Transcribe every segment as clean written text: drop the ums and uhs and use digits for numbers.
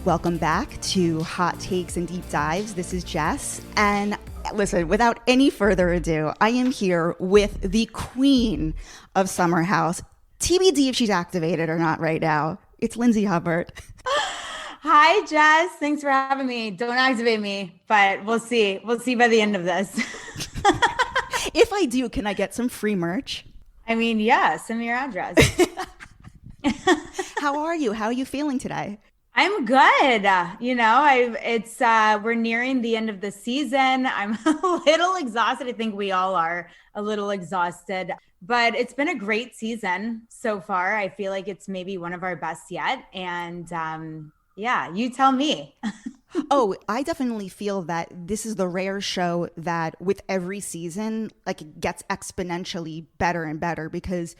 Welcome back to Hot Takes and Deep Dives. This is Jess. And listen, without any further ado, I am here with the queen of Summer House. TBD if she's activated or not right now. It's Lindsay Hubbard. Hi, Jess. Thanks for having me. Don't activate me, but we'll see. We'll see by the end of this. If I do, can I get some free merch? I mean, yeah, send me your address. How are you? How are you feeling today? I'm good. We're nearing the end of the season. I'm a little exhausted. I think we all are a little exhausted, but it's been a great season so far. I feel like it's maybe one of our best yet. And yeah, you tell me. Oh, I definitely feel that this is the rare show that with every season, like it gets exponentially better and better because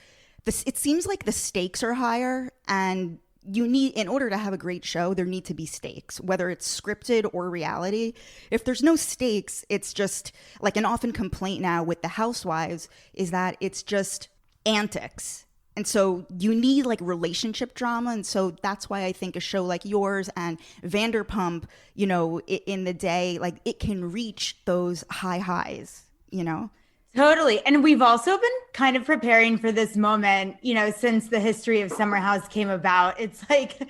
it seems like the stakes are higher, and in order to have a great show, there need to be stakes, whether it's scripted or reality. If there's no stakes, it's just like an often complaint now with the housewives is that it's just antics. And so you need like relationship drama. And so that's why I think a show like yours and Vanderpump, in the day, like it can reach those high highs, Totally. And we've also been kind of preparing for this moment, since the history of Summer House came about. It's like,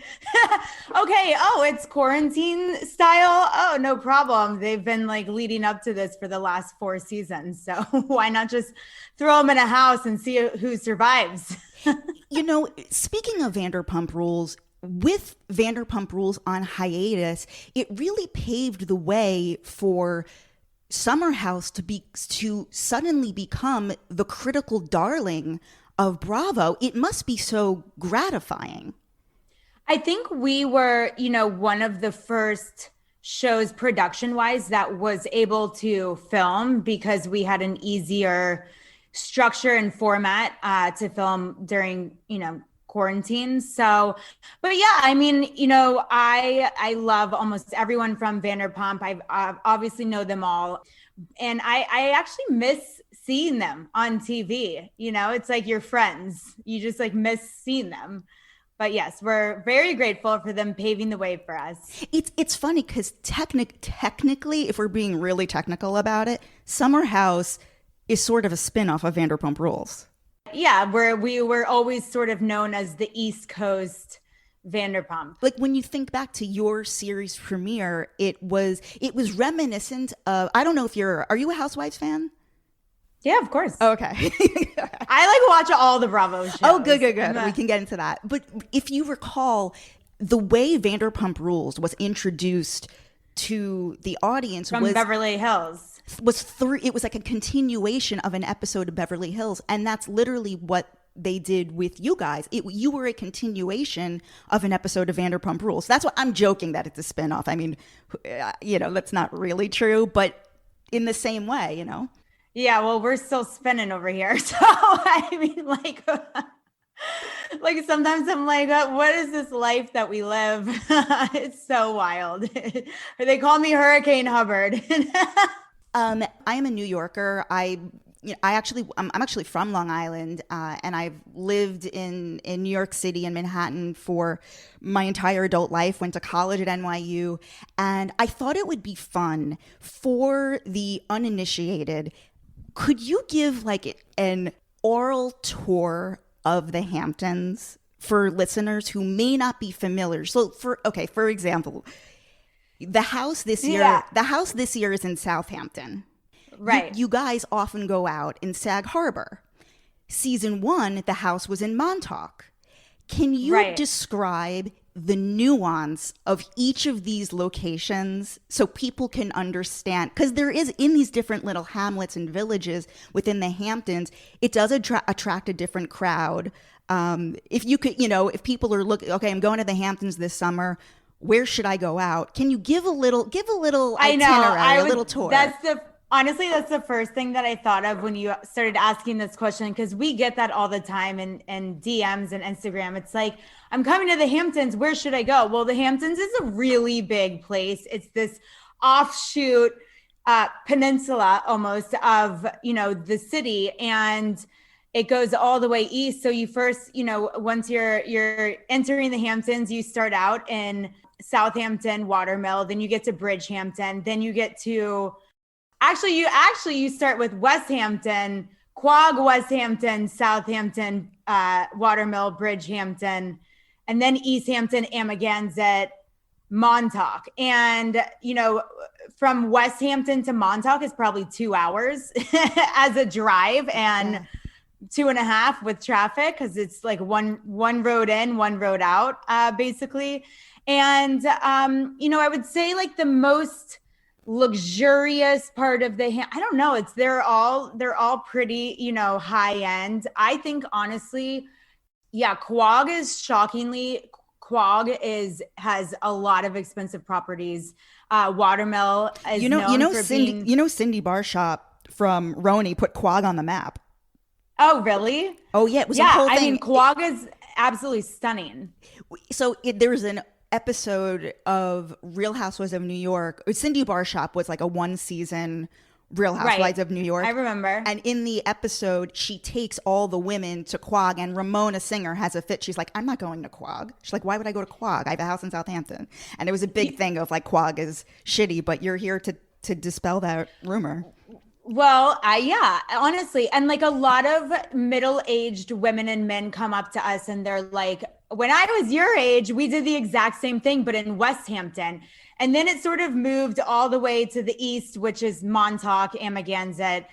okay, it's quarantine style. Oh, no problem. They've been like leading up to this for the last 4 seasons. So why not just throw them in a house and see who survives? Speaking of Vanderpump Rules, with Vanderpump Rules on hiatus, it really paved the way for Summer House to suddenly become the critical darling of Bravo. It must be so gratifying. I think we were, one of the first shows production-wise that was able to film because we had an easier structure and format to film during, quarantine. So, but yeah, I mean, I love almost everyone from Vanderpump. I obviously know them all. And I actually miss seeing them on TV. It's like your friends. You just like miss seeing them. But yes, we're very grateful for them paving the way for us. It's funny because technically, if we're being really technical about it, Summer House is sort of a spin-off of Vanderpump Rules. Yeah, we were always sort of known as the East Coast Vanderpump. Like when you think back to your series premiere, it was reminiscent of, I don't know if are you a Housewives fan? Yeah, of course. Oh, okay. I watch all the Bravo shows. Oh, good. We can get into that. But if you recall, the way Vanderpump Rules was introduced to the audience from Beverly Hills. It was like a continuation of an episode of Beverly Hills, and that's literally what they did with you guys. You were a continuation of an episode of Vanderpump Rules. That's what I'm joking that it's a spinoff. I mean, that's not really true, but in the same way, Yeah, well, we're still spinning over here. So I mean, like sometimes I'm like, what is this life that we live? It's so wild. They call me Hurricane Hubbard. I am a New Yorker. I'm actually from Long Island, and I've lived in New York City and Manhattan for my entire adult life, went to college at NYU, and I thought it would be fun for the uninitiated. Could you give like an oral tour of the Hamptons for listeners who may not be familiar? So for example, the house this year is in Southampton. Right. You guys often go out in Sag Harbor. Season 1, the house was in Montauk. Can you describe the nuance of each of these locations so people can understand? Because there is, in these different little hamlets and villages within the Hamptons, it does attract a different crowd. If you could, if people are looking, okay, I'm going to the Hamptons this summer, where should I go out? Can you give a little itinerary, a little tour? Honestly, that's the first thing that I thought of when you started asking this question, because we get that all the time in DMs and Instagram. It's like, I'm coming to the Hamptons. Where should I go? Well, the Hamptons is a really big place. It's this offshoot peninsula almost of, the city. And it goes all the way east. So you first, once you're entering the Hamptons, you start out in Southampton, Watermill, then you get to Bridgehampton, then you get to you start with Westhampton, Quogue, Westhampton, Southampton, Watermill, Bridgehampton, and then Easthampton, Amagansett, Montauk. And, from Westhampton to Montauk is probably 2 hours as a drive, and 2.5 with traffic, because it's like one road in, one road out, basically. And, I would say like the most luxurious part of I don't know, they're all pretty, high end. I think honestly, Quogue has a lot of expensive properties. Watermill is known for being... Cindy Barshop from Roni put Quogue on the map. Oh, really? Oh, yeah. It was a whole thing. I mean, Quogue is absolutely stunning. So there was an episode of Real Housewives of New York. Cindy Barshop was like a 1-season Real Housewives of New York. I remember. And in the episode, she takes all the women to Quogue, and Ramona Singer has a fit. She's like, I'm not going to Quogue. She's like, why would I go to Quogue? I have a house in Southampton. And it was a big thing of like, Quogue is shitty, but you're here to dispel that rumor. Well, honestly. And like a lot of middle-aged women and men come up to us and they're like, when I was your age, we did the exact same thing, but in Westhampton. And then it sort of moved all the way to the east, which is Montauk, Amagansett.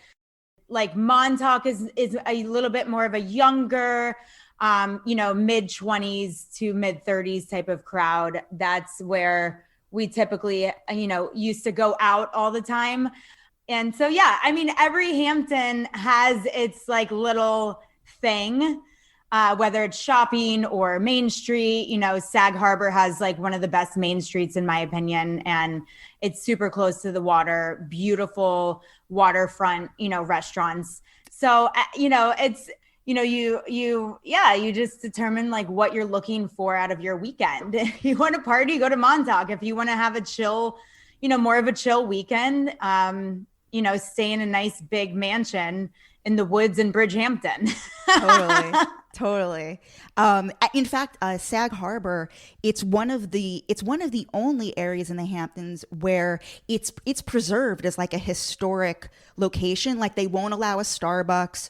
Like Montauk is a little bit more of a younger, mid-20s to mid-30s type of crowd. That's where we typically, used to go out all the time. And so, every Hampton has its like little thing, whether it's shopping or Main Street. Sag Harbor has like one of the best main streets in my opinion, and it's super close to the water, beautiful waterfront, restaurants. So, it's, you just determine like what you're looking for out of your weekend. If you want to party, go to Montauk. If you want to have a chill, more of a chill weekend, stay in a nice big mansion in the woods in Bridgehampton. Totally. In fact, Sag Harbor, it's one of the only areas in the Hamptons where it's preserved as like a historic location. Like they won't allow a Starbucks.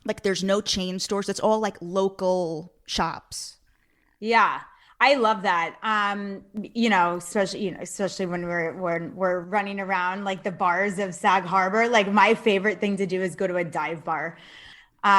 Like there's no chain stores. It's all like local shops. Yeah. I love that. Especially when we're running around like the bars of Sag Harbor. Like my favorite thing to do is go to a dive bar. The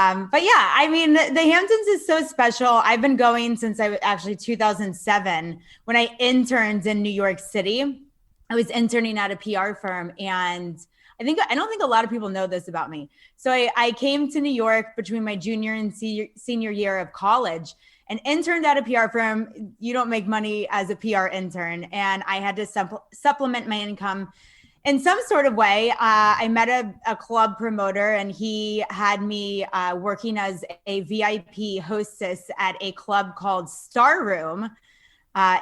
Hamptons is so special. I've been going since 2007 when I interned in New York City. I was interning at a PR firm, and I don't think a lot of people know this about me. So I came to New York between my junior and senior year of college. And interned at a PR firm. You don't make money as a PR intern. And I had to supplement my income in some sort of way. I met a club promoter, and he had me working as a VIP hostess at a club called Star Room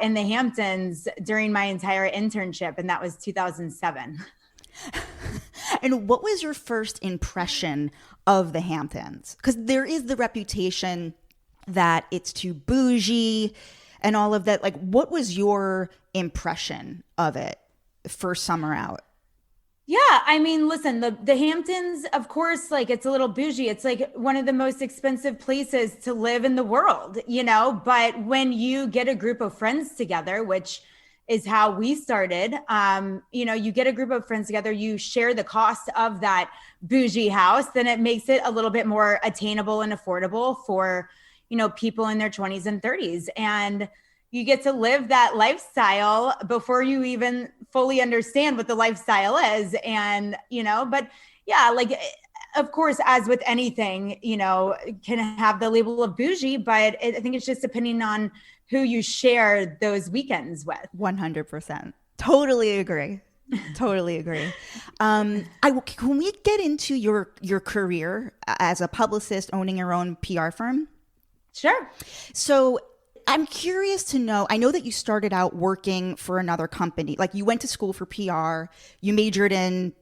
in the Hamptons during my entire internship. And that was 2007. And what was your first impression of the Hamptons? Because there is the reputation that it's too bougie and all of that. Like, what was your impression of it first summer out? Yeah, listen, the Hamptons, of course, like it's a little bougie. It's like one of the most expensive places to live in the world, but when you get a group of friends together, which is how we started, you get a group of friends together, you share the cost of that bougie house, then it makes it a little bit more attainable and affordable for people in their 20s and 30s. And you get to live that lifestyle before you even fully understand what the lifestyle is. And, of course, as with anything, can have the label of bougie, but I think it's just depending on who you share those weekends with. 100%. Totally agree. Can we get into your career as a publicist owning your own PR firm? Sure. So I'm curious to know, I know that you started out working for another company. Like you went to school for PR, you majored in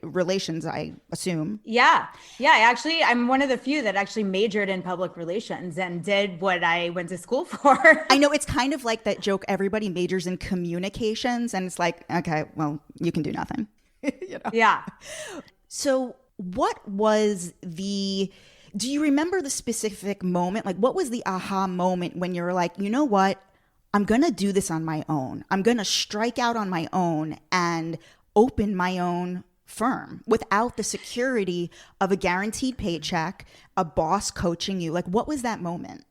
relations, I assume. Yeah. I'm one of the few that actually majored in public relations and did what I went to school for. I know it's kind of like that joke, everybody majors in communications, and it's like, okay, well, you can do nothing. Yeah. So do you remember the specific moment? Like, what was the aha moment when you were like, you know what? I'm going to do this on my own. I'm going to strike out on my own and open my own firm without the security of a guaranteed paycheck, a boss coaching you. Like, what was that moment?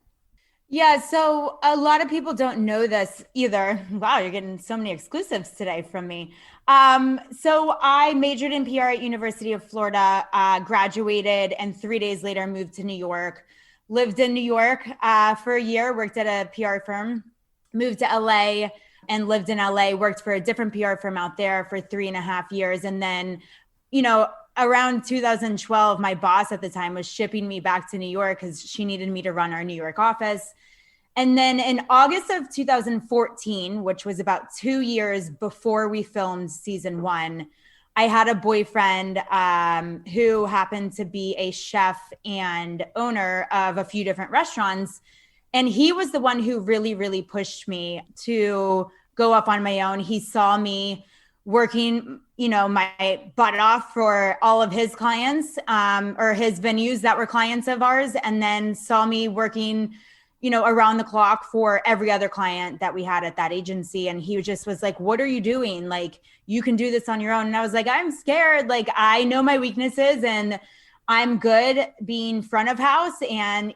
Yeah, so a lot of people don't know this either. Wow, you're getting so many exclusives today from me. So I majored in PR at University of Florida, graduated, and 3 days later moved to New York. Lived in New York for a year, worked at a PR firm, moved to LA and lived in LA, worked for a different PR firm out there for 3.5 years. And then, around 2012, my boss at the time was shipping me back to New York because she needed me to run our New York office. And then in August of 2014, which was about 2 years before we filmed season 1, I had a boyfriend who happened to be a chef and owner of a few different restaurants. And he was the one who really, really pushed me to go up on my own. He saw me working, my butt off for all of his clients or his venues that were clients of ours, and then saw me working around the clock for every other client that we had at that agency. And he just was like, what are you doing? Like, you can do this on your own. And I was like, I'm scared. Like, I know my weaknesses and I'm good being front of house and,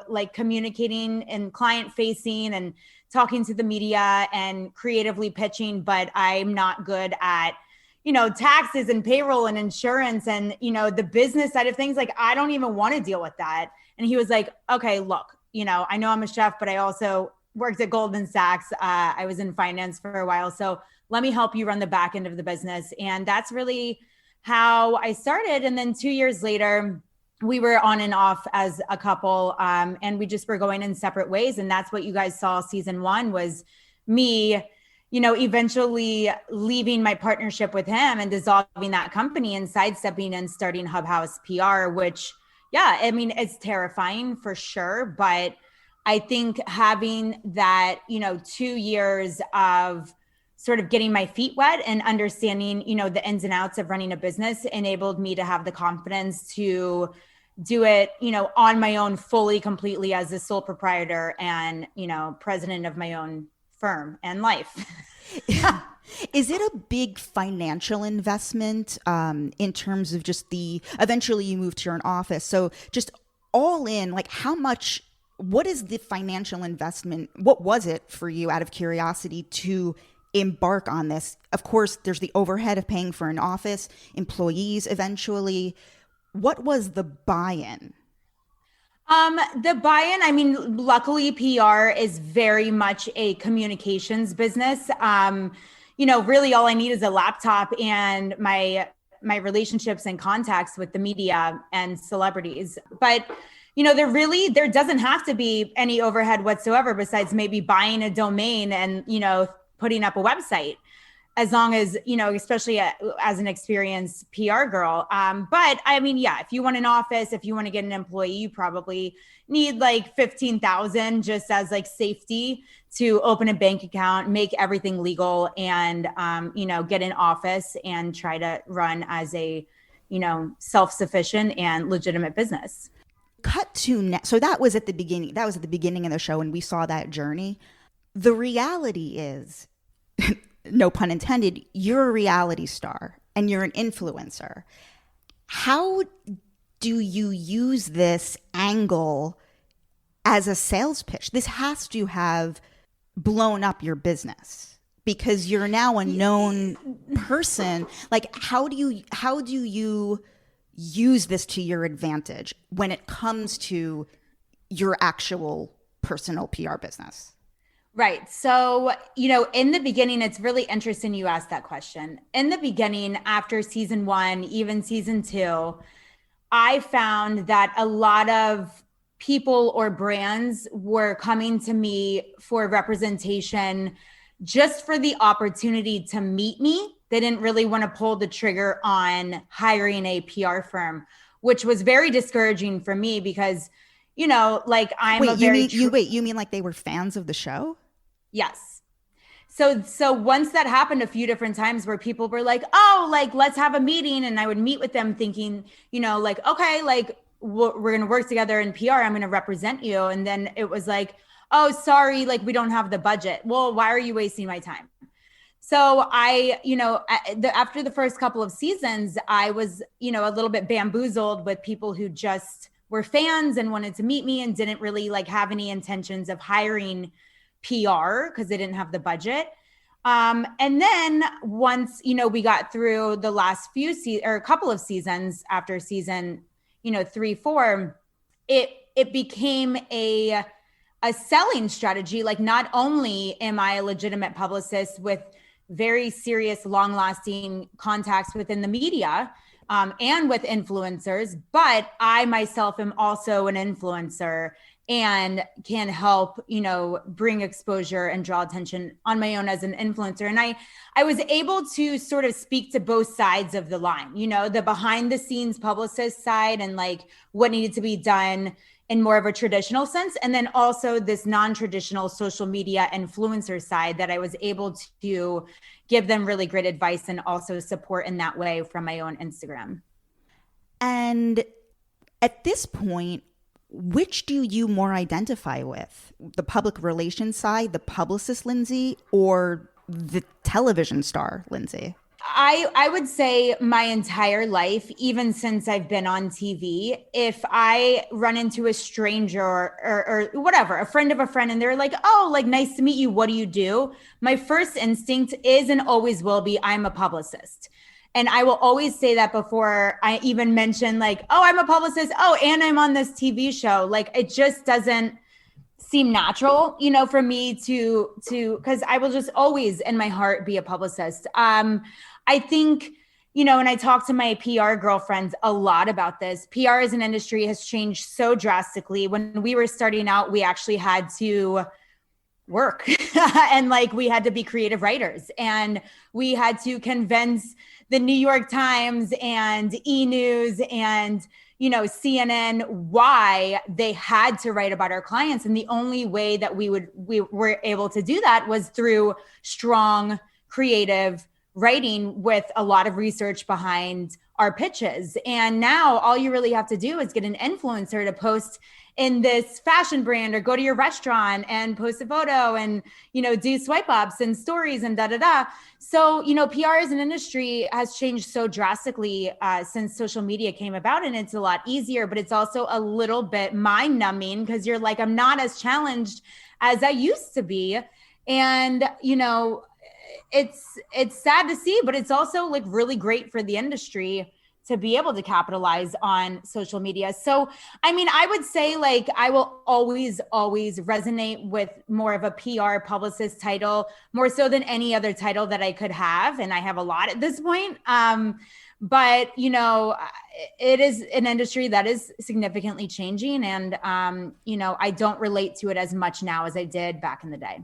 like communicating and client facing and talking to the media and creatively pitching, but I'm not good at, taxes and payroll and insurance and, the business side of things. Like, I don't even want to deal with that. And he was like, okay, look, I know I'm a chef, but I also worked at Goldman Sachs. I was in finance for a while. So let me help you run the back end of the business. And that's really how I started. And then 2 years later, we were on and off as a couple, and we just were going in separate ways. And that's what you guys saw season 1 was me, eventually leaving my partnership with him and dissolving that company and sidestepping and starting Hub House PR, which, yeah, I mean, it's terrifying for sure. But I think having that, 2 years of sort of getting my feet wet and understanding, the ins and outs of running a business enabled me to have the confidence to do it, on my own, fully, completely as a sole proprietor and, president of my own firm and life. Is it a big financial investment in terms of just eventually you moved to your own office? So just all in, like what is the financial investment? What was it for you out of curiosity to embark on this? Of course, there's the overhead of paying for an office, employees eventually. What was the buy-in? The buy-in, I mean, luckily PR is very much a communications business. Really all I need is a laptop and my relationships and contacts with the media and celebrities. But, there doesn't have to be any overhead whatsoever besides maybe buying a domain and, putting up a website. As long as, especially as an experienced PR girl. But I mean, yeah, if you want an office, if you want to get an employee, you probably need like $15,000 just as like safety to open a bank account, make everything legal and, get an office and try to run as a, self-sufficient and legitimate business. Cut to so that was at the beginning. That was at the beginning of the show and we saw that journey. The reality is no pun intended, you're a reality star and you're an influencer. How do you use this angle as a sales pitch? This has to have blown up your business because you're now a known person. Like, how do you use this to your advantage when it comes to your actual personal PR business? Right. So, in the beginning, it's really interesting you asked that question. In the beginning, after season 1, even season 2, I found that a lot of people or brands were coming to me for representation just for the opportunity to meet me They didn't really want to pull the trigger on hiring a PR firm, which was very discouraging for me because, you know, like I'm you mean like they were fans of the show? Yes. So once that happened a few different times where people were like, oh, like, let's have a meeting. And I would meet with them thinking, you know, like, okay, like we're going to work together in PR. I'm going to represent you. And then it was like, oh, sorry, like we don't have the budget. Well, why are you wasting my time? So I, you know, after the first couple of seasons, I was, you know, a little bit bamboozled with people who just were fans and wanted to meet me and didn't really like have any intentions of hiring PR because they didn't have the budget. And then once, you know, we got through the last few or a couple of seasons after season, you know, 3, 4, it became a selling strategy. Like, not only am I a legitimate publicist with very serious, long-lasting contacts within the media, and with influencers, but I myself am also an influencer and can help, you know, bring exposure and draw attention on my own as an influencer. And I was able to sort of speak to both sides of the line, you know, the behind the scenes publicist side and like what needed to be done in more of a traditional sense. And then also this non-traditional social media influencer side that I was able to give them really great advice and also support in that way from my own Instagram. And at this point, which do you more identify with? The public relations side, the publicist Lindsay, or the television star Lindsay? I would say my entire life, even since I've been on TV, if I run into a stranger or whatever, a friend of a friend, and they're like, oh, like, nice to meet you, what do you do? My first instinct is and always will be, I'm a publicist. And I will always say that before I even mention like, oh, I'm a publicist. Oh, and I'm on this TV show. Like, it just doesn't seem natural, you know, for me to, because I will just always in my heart be a publicist. I think, you know, and I talk to my PR girlfriends a lot about this. PR as an industry has changed so drastically. When we were starting out, we actually had to work and like we had to be creative writers and we had to convince the New York Times and E! News and, you know, CNN why they had to write about our clients. And the only way that we were able to do that was through strong, creative writing with a lot of research behind our pitches. And now all you really have to do is get an influencer to post in this fashion brand or go to your restaurant and post a photo and, you know, do swipe ups and stories and da, da, da. So, you know, PR as an industry has changed so drastically since social media came about, and it's a lot easier, but it's also a little bit mind numbing because you're like, I'm not as challenged as I used to be. And, you know, it's sad to see, but it's also like really great for the industry to be able to capitalize on social media. So, I mean, I would say like, I will always resonate with more of a PR publicist title, more so than any other title that I could have. And I have a lot at this point. But, you know, it is an industry that is significantly changing. And, you know, I don't relate to it as much now as I did back in the day.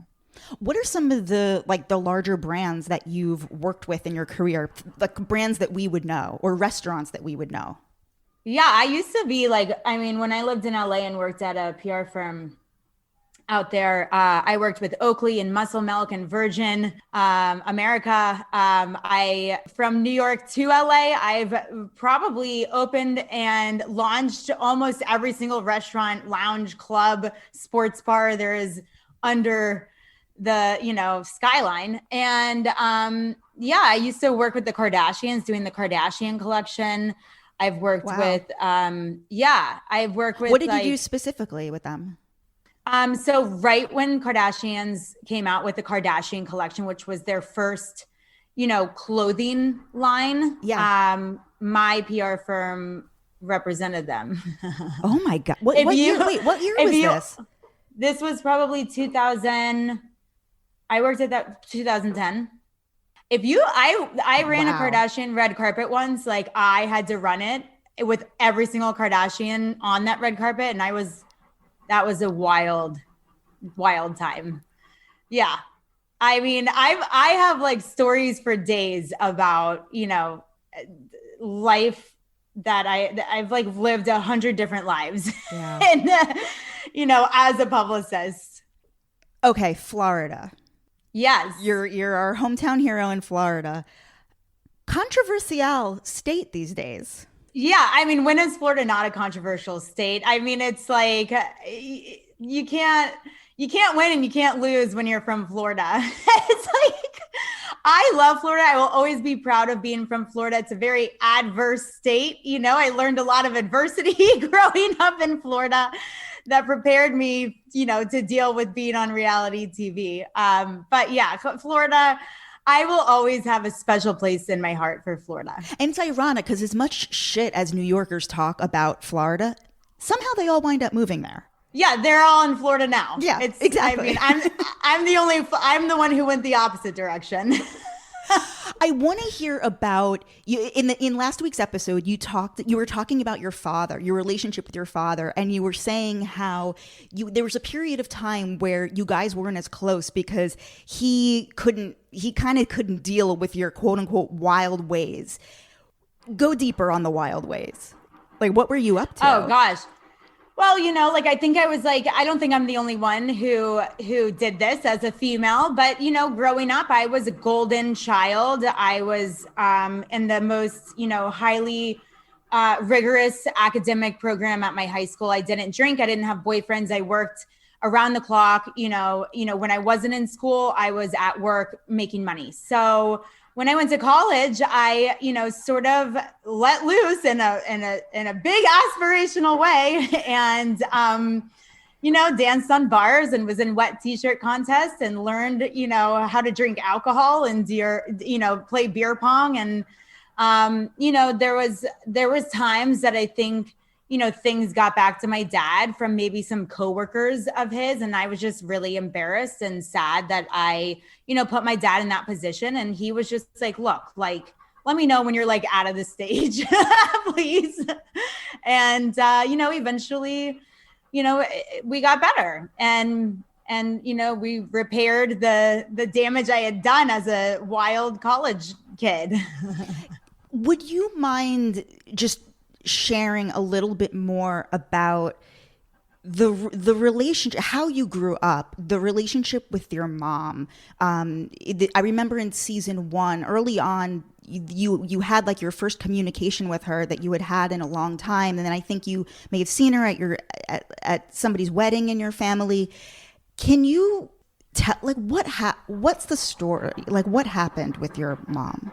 What are some of the larger brands that you've worked with in your career, like brands that we would know or restaurants that we would know? Yeah, I used to be like, I mean, when I lived in LA and worked at a PR firm out there, I worked with Oakley and Muscle Milk and Virgin America. From New York to LA, I've probably opened and launched almost every single restaurant, lounge, club, sports bar there is under the, you know, skyline. And yeah, I used to work with the Kardashians doing the Kardashian collection. I've worked with I've worked with. What did you do specifically with them? So right when Kardashians came out with the Kardashian collection, which was their first, you know, clothing line, my PR firm represented them. Oh my God. What year was this? This was probably 2000. I worked at that 2010. I ran a Kardashian red carpet once. Like, I had to run it with every single Kardashian on that red carpet. And that was a wild time. Yeah. I mean, I have like stories for days about, life that I've like lived 100 different lives. Yeah. And, as a publicist. Okay, Florida. Yes. You're our hometown hero in Florida. Controversial state these days. Yeah, I mean, when is Florida not a controversial state? I mean, it's like you can't win and you can't lose when you're from Florida. It's like, I love Florida. I will always be proud of being from Florida. It's a very adverse state. I learned a lot of adversity growing up in Florida that prepared me, to deal with being on reality TV. But yeah, Florida, I will always have a special place in my heart for Florida. And it's ironic because as much shit as New Yorkers talk about Florida, somehow they all wind up moving there. Yeah, they're all in Florida now. Yeah, exactly. I mean, I'm the one who went the opposite direction. I want to hear about you in last week's episode. You were talking about your father, your relationship with your father, and you were saying how there was a period of time where you guys weren't as close because he kind of couldn't deal with your quote unquote wild ways. Go deeper on the wild ways. Like, what were you up to? Oh gosh. Well, I think I don't think I'm the only one who did this as a female, but, growing up, I was a golden child. I was in the most, highly rigorous academic program at my high school. I didn't drink. I didn't have boyfriends. I worked around the clock. When I wasn't in school, I was at work making money. So when I went to college, I, sort of let loose in a big aspirational way and, danced on bars and was in wet t-shirt contests and learned, how to drink alcohol and, play beer pong. And, there was times that I think, things got back to my dad from maybe some coworkers of his. And I was just really embarrassed and sad that I, put my dad in that position. And he was just like, look, like, let me know when you're like out of the stage, please. And, eventually, we got better and, we repaired the damage I had done as a wild college kid. Would you mind just sharing a little bit more about the relationship, how you grew up, the relationship with your mom? I remember in season 1, early on, you had like your first communication with her that you had in a long time, and then I think you may have seen her at somebody's wedding in your family. Can you tell like what's the story? Like, what happened with your mom?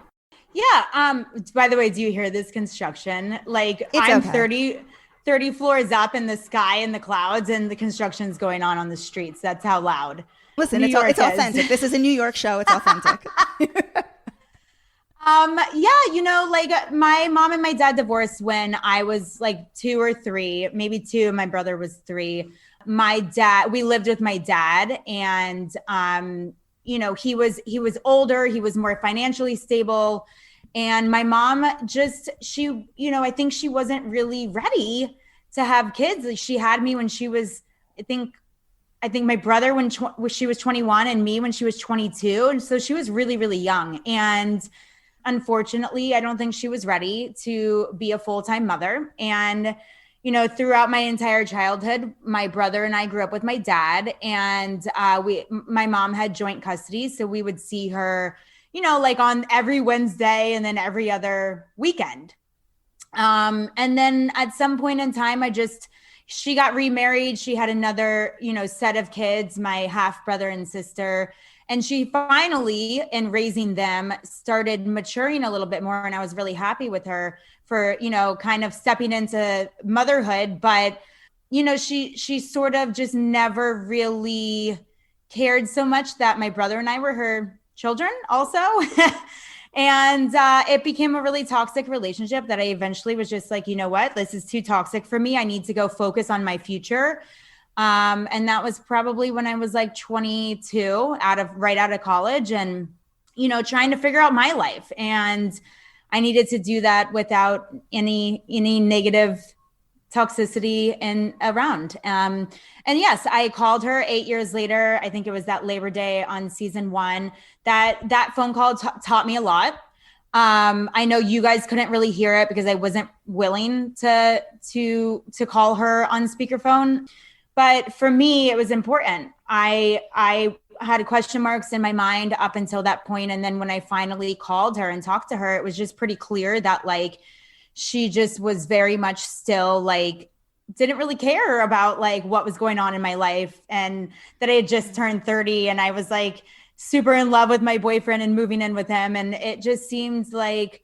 Yeah. By the way, do you hear this construction? Like, I'm okay. 30 floors up in the sky in the clouds and the construction's going on the streets. That's how loud. Listen, it's authentic. This is a New York show. It's authentic. Yeah, like my mom and my dad divorced when I was like 2 or 3, maybe 2. My brother was 3. We lived with my dad and, he was older, he was more financially stable. And my mom I think she wasn't really ready to have kids. Like, she had me when she was, I think my brother when she was 21 and me when she was 22. And so she was really, really young. And unfortunately, I don't think she was ready to be a full-time mother. And, throughout my entire childhood, my brother and I grew up with my dad, and my mom had joint custody. So we would see her, like on every Wednesday and then every other weekend. And then at some point in time, she got remarried. She had another, set of kids, my half brother and sister. And she finally, in raising them, started maturing a little bit more. And I was really happy with her for, kind of stepping into motherhood. But, she sort of just never really cared so much that my brother and I were her children also. And it became a really toxic relationship that I eventually was just like, you know what, this is too toxic for me. I need to go focus on my future. And that was probably when I was like 22, right out of college, and, trying to figure out my life. And I needed to do that without any negative toxicity and around. And yes, I called her 8 years later. I think it was that Labor Day on season 1. That phone call taught me a lot. I know you guys couldn't really hear it because I wasn't willing to call her on speakerphone. But for me, it was important. I had question marks in my mind up until that point. And then when I finally called her and talked to her, it was just pretty clear that like, she just was very much still like, didn't really care about like what was going on in my life, and that I had just turned 30 and I was like super in love with my boyfriend and moving in with him. And it just seems like,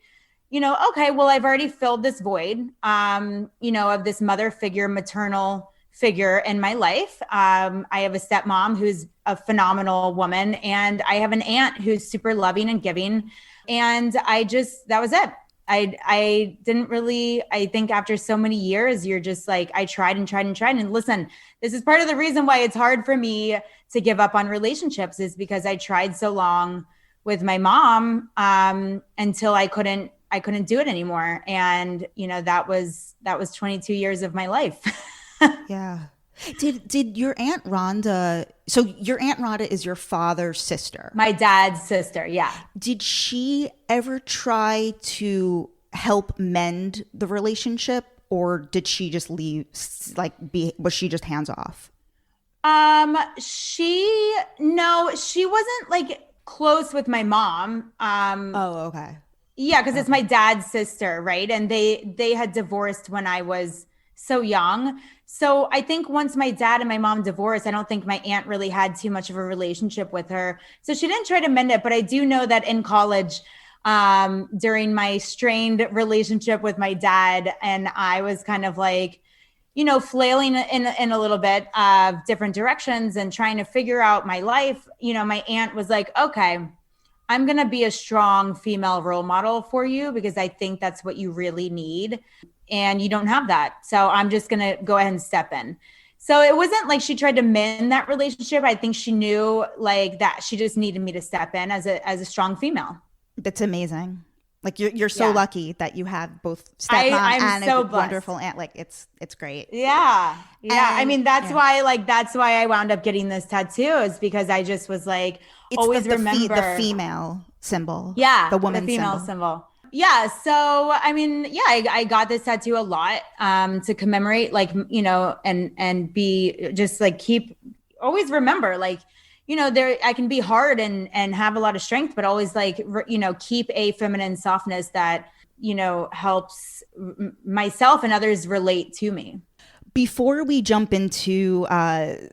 okay, well, I've already filled this void, of this mother figure, maternal figure in my life. I have a stepmom who's a phenomenal woman, and I have an aunt who's super loving and giving. And that was it. I didn't really, I think after so many years, you're just like, I tried and tried and tried. And listen, this is part of the reason why it's hard for me to give up on relationships, is because I tried so long with my mom until I couldn't do it anymore. And, that was 22 years of my life. Yeah. Did your Aunt Rhonda, so your Aunt Rhonda is your father's sister? My dad's sister, yeah. Did she ever try to help mend the relationship, or did she just leave, was she just hands off? She wasn't like close with my mom. Oh, okay. Yeah, because it's my dad's sister, right? And they had divorced when I was so young. So I think once my dad and my mom divorced, I don't think my aunt really had too much of a relationship with her. So she didn't try to mend it. But I do know that in college, during my strained relationship with my dad, and I was kind of like, flailing in a little bit of different directions and trying to figure out my life, my aunt was like, okay, I'm going to be a strong female role model for you because I think that's what you really need. And you don't have that. So I'm just going to go ahead and step in. So it wasn't like she tried to mend that relationship. I think she knew like that she just needed me to step in as a strong female. That's amazing. Like you're so lucky that you have both stepmom and so a wonderful aunt. Like it's great. Yeah. Yeah. And, I mean, that's why I wound up getting this tattoo, is because I just was like, it's always remember the female symbol. Yeah. The woman female symbol. Yeah. So, I mean, yeah, I got this tattoo a lot to commemorate, like, and be just like, always remember, like, I can be hard and have a lot of strength, but always like, keep a feminine softness that, helps myself and others relate to me. Before we jump into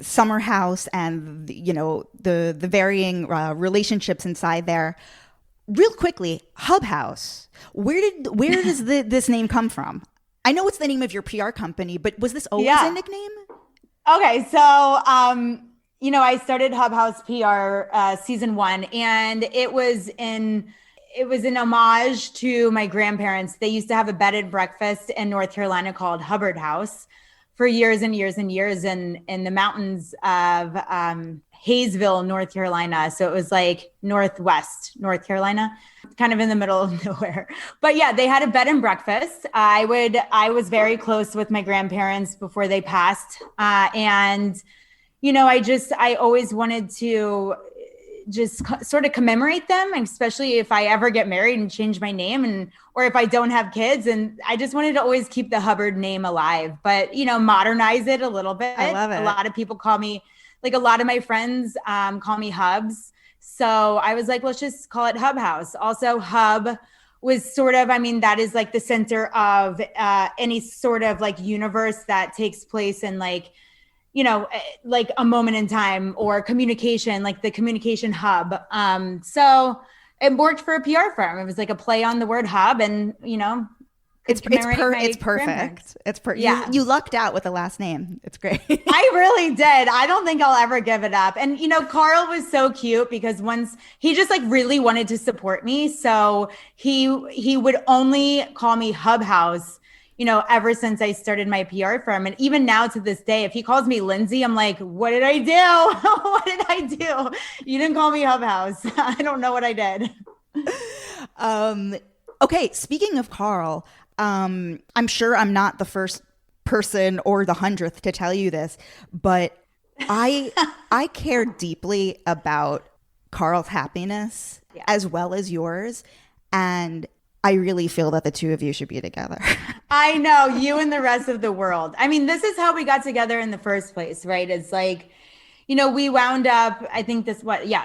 Summer House and, the varying relationships inside there, real quickly, Hub House, where does this name come from? I know it's the name of your PR company, but was this always a nickname? Okay, so I started Hub House PR season 1, and it was an homage to my grandparents. They used to have a bed and breakfast in North Carolina called Hubbard House for years and years and years in the mountains of Hayesville, North Carolina. So it was like northwest North Carolina, kind of in the middle of nowhere. But yeah, they had a bed and breakfast. I was very close with my grandparents before they passed. And I always wanted to just sort of commemorate them, and especially if I ever get married and change my name, or if I don't have kids. And I just wanted to always keep the Hubbard name alive, but, modernize it a little bit. I love it. A lot of people call me, like a lot of my friends call me Hubs. So I was like, let's just call it Hub House. Also, Hub was sort of, that is like the center of any sort of like universe that takes place in like a moment in time, or communication, like the communication hub. So it worked for a PR firm. It was like a play on the word hub, and it's perfect. Yeah. You lucked out with the last name. It's great. I really did. I don't think I'll ever give it up. And Carl was so cute because once he just like really wanted to support me, so he would only call me Hub House, ever since I started my PR firm. And even now to this day, if he calls me Lindsay, I'm like, what did I do? What did I do? You didn't call me Hub House. I don't know what I did. Okay. Speaking of Carl, I'm sure I'm not the first person or the 100th to tell you this, but I care deeply about Carl's happiness as well as yours, and I really feel that the two of you should be together. I know, you and the rest of the world. I mean, this is how we got together in the first place, right? It's like, you know, we wound up, I think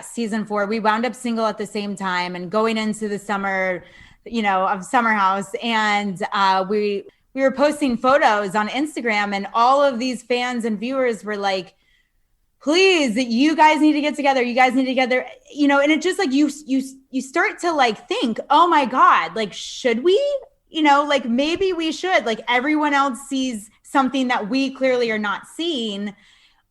season 4, we wound up single at the same time and going into the summer, you know, of Summer House. And we were posting photos on Instagram, and all of these fans and viewers were like, please, you guys need to get together. You guys need to get together, you know, and it just like, you start to like think, oh my God, like, should we, you know, like maybe we should, like everyone else sees something that we clearly are not seeing.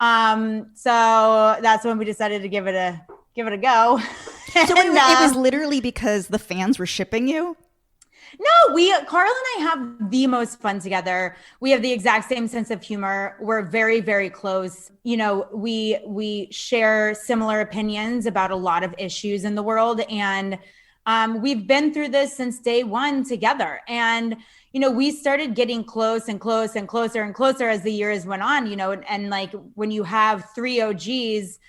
So that's when we decided to give it a go. So it was literally because the fans were shipping you? No, Carl and I have the most fun together. We have the exact same sense of humor. We're very, very close. You know, we share similar opinions about a lot of issues in the world. And we've been through this since day one together. And, you know, we started getting close and close and closer and closer as the years went on, you know, and like when you have 3 OGs,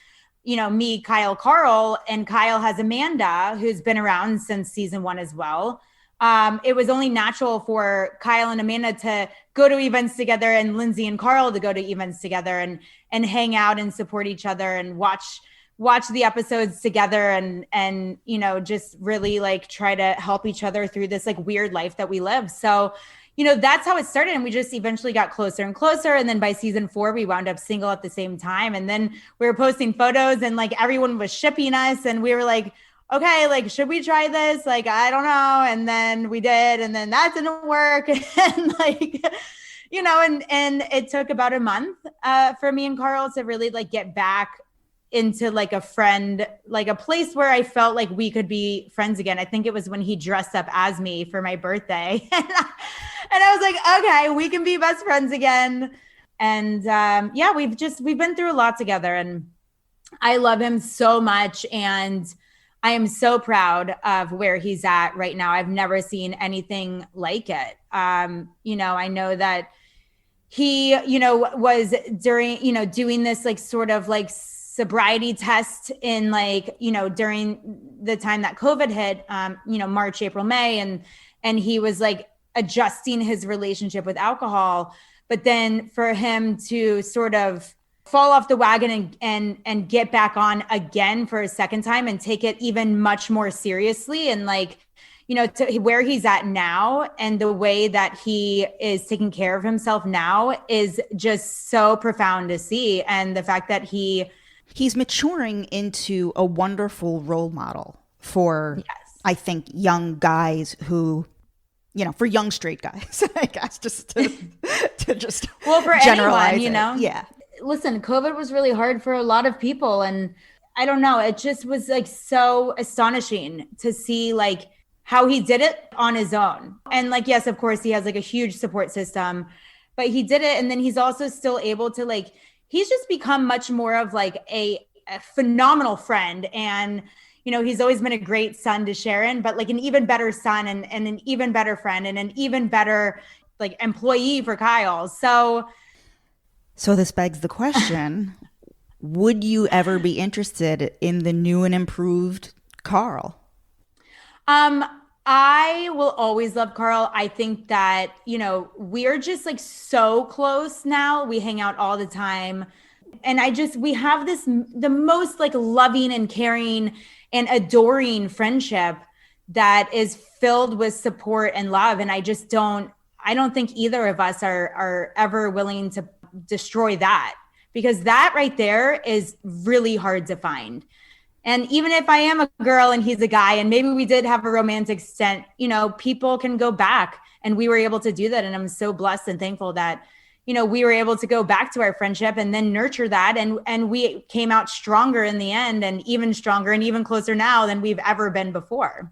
you know, me, Kyle, Carl, and Kyle has Amanda, who's been around since season 1 as well. It was only natural for Kyle and Amanda to go to events together, and Lindsay and Carl to go to events together and hang out and support each other and watch the episodes together and, you know, just really like try to help each other through this like weird life that we live. So, you know, that's how it started. And we just eventually got closer and closer. And then by season 4, we wound up single at the same time. And then we were posting photos and like everyone was shipping us, and we were like, okay, like, should we try this? Like, I don't know. And then we did, and then that didn't work. And like, you know, and it took about a month for me and Carl to really like get back into like a friend, like a place where I felt like we could be friends again. I think it was when he dressed up as me for my birthday. And I was like, okay, we can be best friends again. And yeah, we've been through a lot together, and I love him so much. And I am so proud of where he's at right now. I've never seen anything like it. You know, I know that he, you know, was during, you know, doing this like sort of like sobriety test in like, you know, during the time that COVID hit, you know, March, April, May, and he was like adjusting his relationship with alcohol. But then for him to sort of fall off the wagon and get back on again for a second time and take it even much more seriously, and like, you know, to where he's at now and the way that he is taking care of himself now is just so profound to see. And the fact that he's maturing into a wonderful role model for, yes, I think, young guys who, you know, for young straight guys, I guess, just to just well, for generalize anyone, you know, yeah. Listen, COVID was really hard for a lot of people. And I don't know, it just was like so astonishing to see like how he did it on his own. And like, yes, of course, he has like a huge support system, but he did it. And then he's also still able to like, he's just become much more of like a phenomenal friend. And, you know, he's always been a great son to Sharon, but like an even better son and an even better friend and an even better like employee for Kyle. So this begs the question, would you ever be interested in the new and improved Carl? I will always love Carl. I think that, you know, we're just like so close now. We hang out all the time. And we have the most like loving and caring and adoring friendship that is filled with support and love. And I don't think either of us are ever willing to destroy that, because that right there is really hard to find. And even if I am a girl and he's a guy, and maybe we did have a romantic stint, you know, people can go back, and we were able to do that. And I'm so blessed and thankful that, you know, we were able to go back to our friendship and then nurture that. And we came out stronger in the end, and even stronger and even closer now than we've ever been before.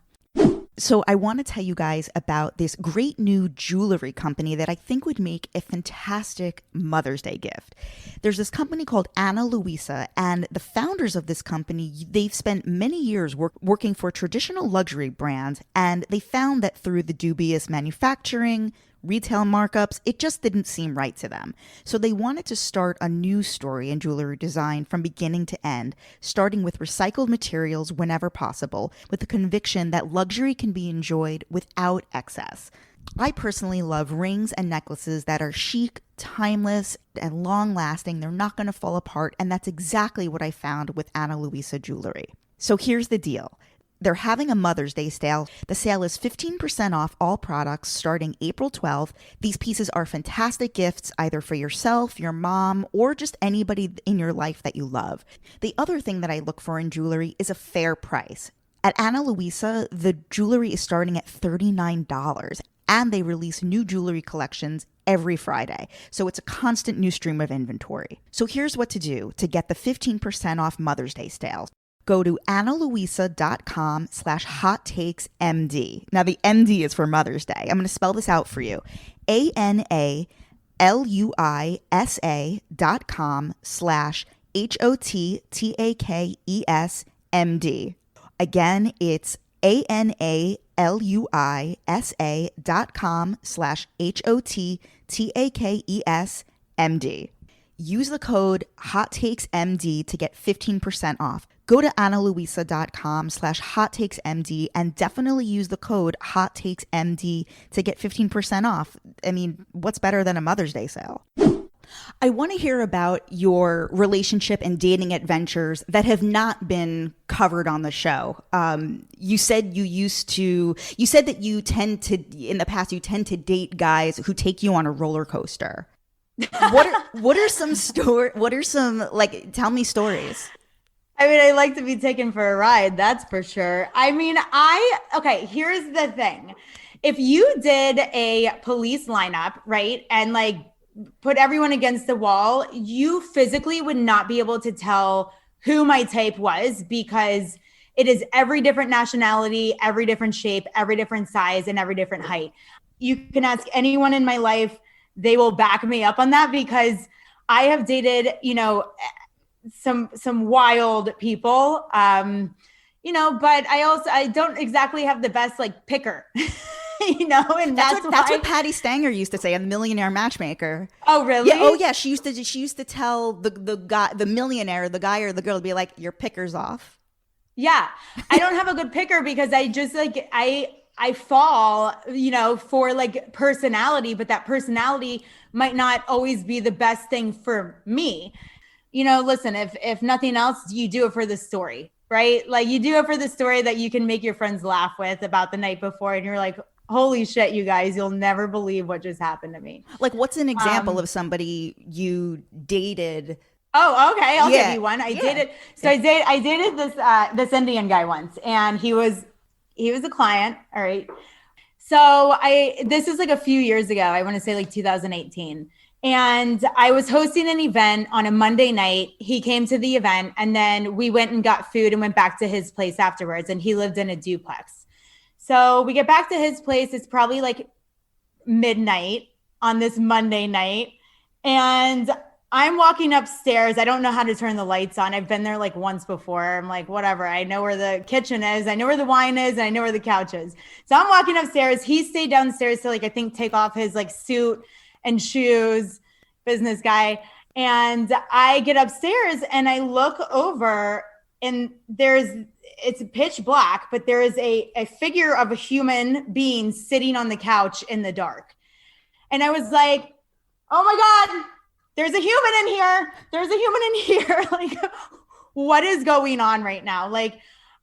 So I want to tell you guys about this great new jewelry company that I think would make a fantastic Mother's Day gift. There's this company called Louisa, and the founders of this company, they've spent many years working for traditional luxury brands, and they found that through the dubious manufacturing, retail markups, it just didn't seem right to them. So they wanted to start a new story in jewelry design from beginning to end, starting with recycled materials whenever possible, with the conviction that luxury can be enjoyed without excess. I personally love rings and necklaces that are chic, timeless, and long-lasting. They're not going to fall apart, and that's exactly what I found with Ana Luisa jewelry. So here's the deal. They're having a Mother's Day sale. The sale is 15% off all products starting April 12th. These pieces are fantastic gifts either for yourself, your mom, or just anybody in your life that you love. The other thing that I look for in jewelry is a fair price. At Ana Luisa, the jewelry is starting at $39, and they release new jewelry collections every Friday. So it's a constant new stream of inventory. So here's what to do to get the 15% off Mother's Day sale. Go to analuisa.com/hottakesmd. Now the MD is for Mother's Day. I'm going to spell this out for you. analuisa.com/HOTTAKESMD. Again, it's analuisa.com/HOTTAKESMD. Use the code HotTakesMD to get 15% off. Go to analuisa.com/HotTakesMD and definitely use the code HotTakesMD to get 15% off. I mean, what's better than a Mother's Day sale? I want to hear about your relationship and dating adventures that have not been covered on the show. You said that you tend to, in the past, you tend to date guys who take you on a roller coaster. What are some tell me stories. I mean, I like to be taken for a ride, that's for sure. I mean, okay, here's the thing. If you did a police lineup, right, and like put everyone against the wall, you physically would not be able to tell who my type was, because it is every different nationality, every different shape, every different size, and every different height. You can ask anyone in my life, they will back me up on that, because I have dated, some wild people, but I don't exactly have the best like picker, and that's what Patty Stanger used to say, a millionaire matchmaker. Oh, really? Yeah. Oh, yeah. She used to tell the guy, the millionaire, the guy or the girl, to be like, your picker's off. Yeah, I don't have a good picker because I just I fall, for like personality, but that personality might not always be the best thing for me. Listen, if nothing else, you do it for the story, right? Like you do it for the story that you can make your friends laugh with about the night before. And you're like, holy shit, you guys, you'll never believe what just happened to me. Like, what's an example of somebody you dated? Oh, okay. I'll give you one. I dated this Indian guy once, and he was a client. All right. So this is like a few years ago. I want to say like 2018. And I was hosting an event on a Monday night. He came to the event, and then we went and got food and went back to his place afterwards. And he lived in a duplex. So we get back to his place. It's probably like midnight on this Monday night. And I'm walking upstairs. I don't know how to turn the lights on. I've been there like once before. I'm like, whatever. I know where the kitchen is. I know where the wine is. And I know where the couch is. So I'm walking upstairs. He stayed downstairs to I think take off his like suit and shoes, business guy. And I get upstairs and I look over, and it's pitch black, but there is a figure of a human being sitting on the couch in the dark. And I was like, oh my God, there's a human in here. There's a human in here. Like, what is going on right now? Like,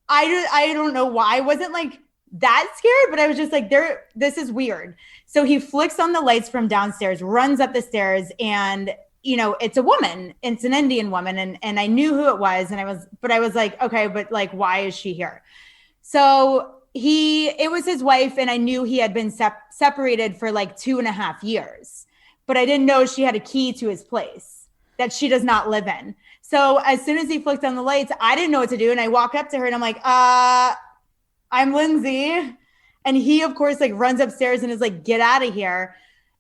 I don't know why. I wasn't like that scared, but I was just like, this is weird. So he flicks on the lights from downstairs, runs up the stairs, and it's a woman. It's an Indian woman. And I knew who it was. And I was like, okay, but like, why is she here? So it was his wife. And I knew he had been separated for like 2.5 years, but I didn't know she had a key to his place that she does not live in. So as soon as he flicked on the lights, I didn't know what to do. And I walk up to her and I'm like, I'm Lindsay. And he, of course, like runs upstairs and is like, get out of here.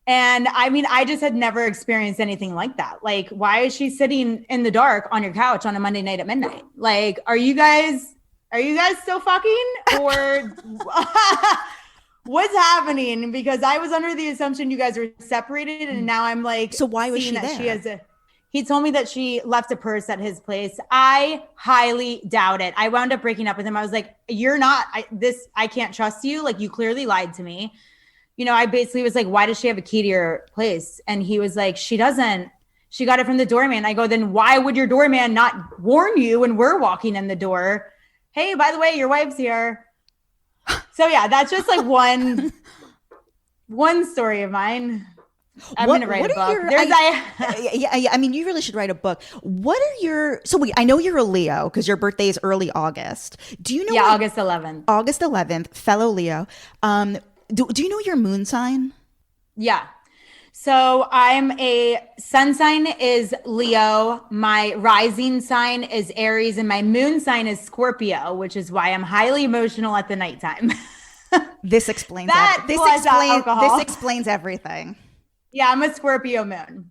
And I mean, I just had never experienced anything like that. Like, why is she sitting in the dark on your couch on a Monday night at midnight? Like, are you guys still fucking? Or what's happening? Because I was under the assumption you guys were separated, and now I'm like, so why was she there? He told me that she left a purse at his place. I highly doubt it. I wound up breaking up with him. I was like, I can't trust you. Like, you clearly lied to me. You know, I basically was like, why does she have a key to your place? And he was like, she doesn't. She got it from the doorman. I go, then why would your doorman not warn you when we're walking in the door? Hey, by the way, your wife's here. So yeah, that's just like one story of mine. I'm going to write a book. I mean, you really should write a book. What are your, so wait, I know you're a Leo because your birthday is early August. Do you know? Yeah, August 11th. August 11th, fellow Leo. Do you know your moon sign? Yeah. So I'm a sun sign is Leo. My rising sign is Aries, and my moon sign is Scorpio, which is why I'm highly emotional at the nighttime. This explains this explains everything. Yeah, I'm a Scorpio moon.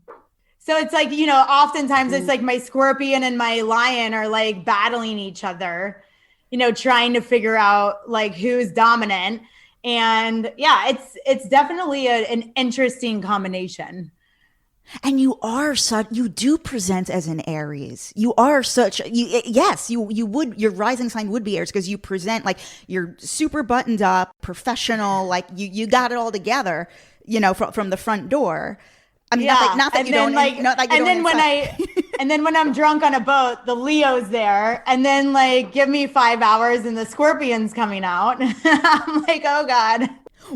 So it's like, you know, oftentimes it's like my scorpion and my lion are like battling each other, you know, trying to figure out like who's dominant. And yeah, it's definitely an interesting combination. And you do present as an Aries. You are you would, your rising sign would be Aries because you present like you're super buttoned up, professional, like you got it all together, you know, from the front door. I mean, yeah. not that you don't. And then when I'm drunk on a boat, the Leo's there, and then like give me 5 hours and the Scorpion's coming out. I'm like, oh God.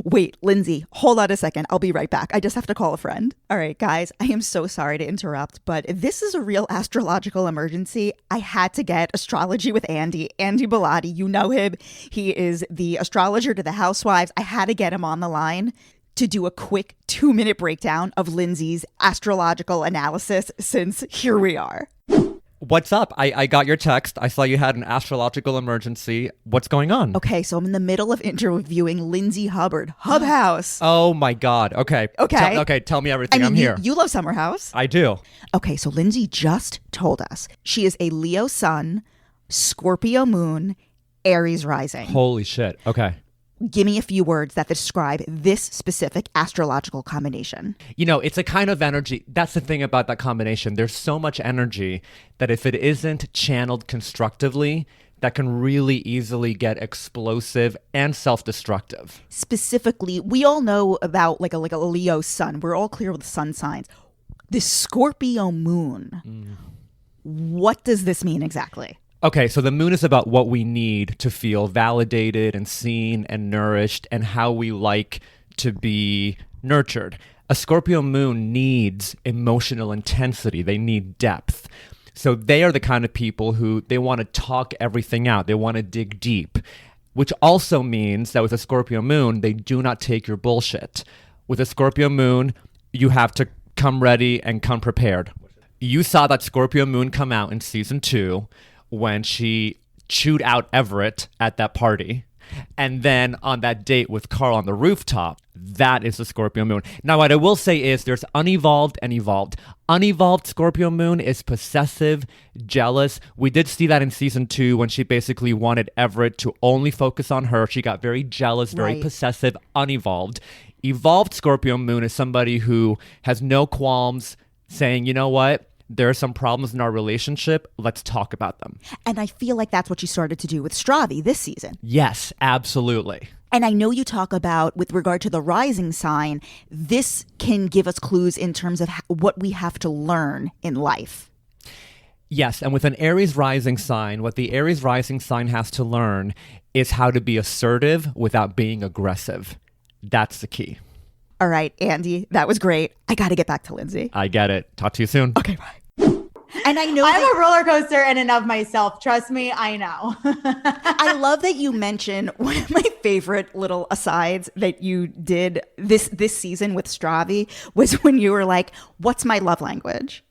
Wait, Lindsay, hold on a second. I'll be right back. I just have to call a friend. All right, guys, I am so sorry to interrupt, but this is a real astrological emergency. I had to get astrology with Andy Bellotti. You know him. He is the astrologer to the housewives. I had to get him on the line to do a quick 2-minute breakdown of Lindsay's astrological analysis, since here we are. What's up? I got your text. I saw you had an astrological emergency. What's going on? Okay, so I'm in the middle of interviewing Lindsay Hubbard, Hub House. Oh my God. Okay. Okay. Tell me everything. I'm here. You love Summer House. I do. Okay, so Lindsay just told us she is a Leo sun, Scorpio moon, Aries rising. Holy shit. Okay. Give me a few words that describe this specific astrological combination. You know, it's a kind of energy. That's the thing about that combination. There's so much energy that if it isn't channeled constructively, that can really easily get explosive and self-destructive. Specifically, we all know about like a Leo sun. We're all clear with sun signs. The Scorpio moon. What does this mean exactly? Okay, so the moon is about what we need to feel validated and seen and nourished and how we like to be nurtured. A Scorpio moon needs emotional intensity. They need depth. So they are the kind of people who they want to talk everything out. They want to dig deep, which also means that with a Scorpio moon, they do not take your bullshit. With a Scorpio moon, you have to come ready and come prepared. You saw that Scorpio moon come out in season 2 when she chewed out Everett at that party. And then on that date with Carl on the rooftop, that is the Scorpio moon. Now, what I will say is there's unevolved and evolved. Unevolved Scorpio moon is possessive, jealous. We did see that in season 2 when she basically wanted Everett to only focus on her. She got very jealous, very possessive, unevolved. Evolved Scorpio moon is somebody who has no qualms saying, you know what? There are some problems in our relationship. Let's talk about them. And I feel like that's what you started to do with Stravi this season. Yes, absolutely. And I know you talk about, with regard to the rising sign, this can give us clues in terms of what we have to learn in life. Yes, and with an Aries rising sign, what the Aries rising sign has to learn is how to be assertive without being aggressive. That's the key. All right, Andy, that was great. I got to get back to Lindsay. I get it. Talk to you soon. Okay, bye. And I know I'm a roller coaster in and of myself. Trust me, I know. I love that you mentioned one of my favorite little asides that you did this season with Stravi was when you were like, "What's my love language?"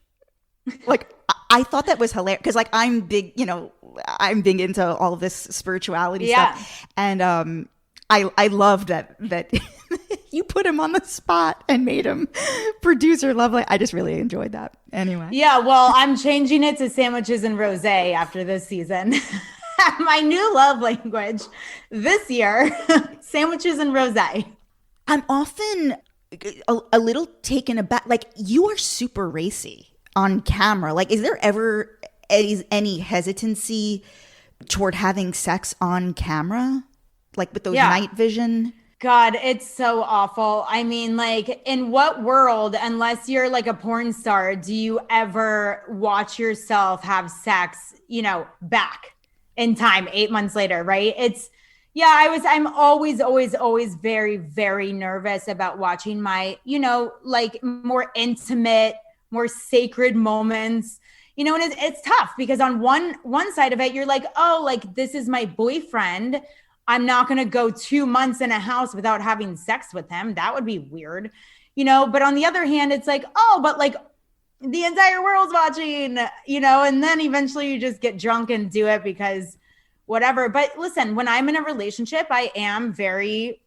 Like, I thought that was hilarious because, like, I'm big into all of this spirituality stuff, and I loved that you put him on the spot and made him producer lovely. I just really enjoyed that. Anyway. Yeah, well, I'm changing it to sandwiches and rosé after this season. My new love language this year, sandwiches and rosé. I'm often a little taken aback. Like, you are super racy on camera. Like, is there ever any hesitancy toward having sex on camera? Like with those night vision? God, it's so awful. I mean, like, in what world, unless you're like a porn star, do you ever watch yourself have sex, back in time 8 months later, right? I'm always very, very nervous about watching my, like more intimate, more sacred moments, and it's tough because on one side of it, you're like, oh, like this is my boyfriend. I'm not going to go 2 months in a house without having sex with him. That would be weird, but on the other hand, it's like, oh, but like the entire world's watching, and then eventually you just get drunk and do it because whatever. But listen, when I'm in a relationship, I am very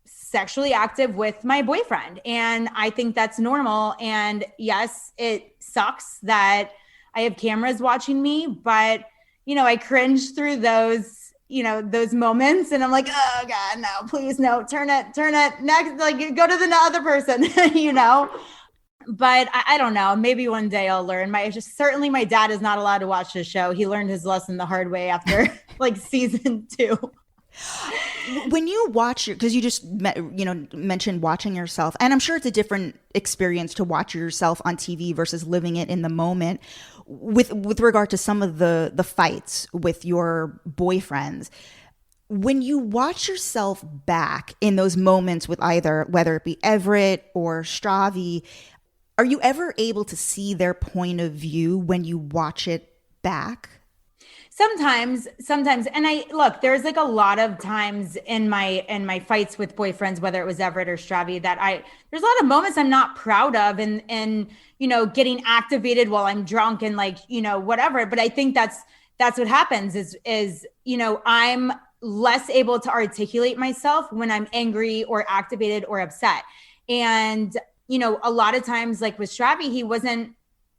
sexually active with my boyfriend. And I think that's normal. And yes, it sucks that I have cameras watching me, but, I cringe through those moments and I'm like, oh God, no, please, no, turn it next, like go to the other person, But I don't know. Maybe one day I'll learn. Certainly my dad is not allowed to watch this show. He learned his lesson the hard way after like season 2. When you watch because you just mentioned watching yourself, and I'm sure it's a different experience to watch yourself on TV versus living it in the moment. With regard to some of the fights with your boyfriends, when you watch yourself back in those moments with whether it be Everett or Stravi, are you ever able to see their point of view when you watch it back? Sometimes. And there's like a lot of times in my fights with boyfriends, whether it was Everett or Stravi, there's a lot of moments I'm not proud of and getting activated while I'm drunk and like, whatever. But I think that's what happens is I'm less able to articulate myself when I'm angry or activated or upset. And, a lot of times, like with Stravi, he wasn't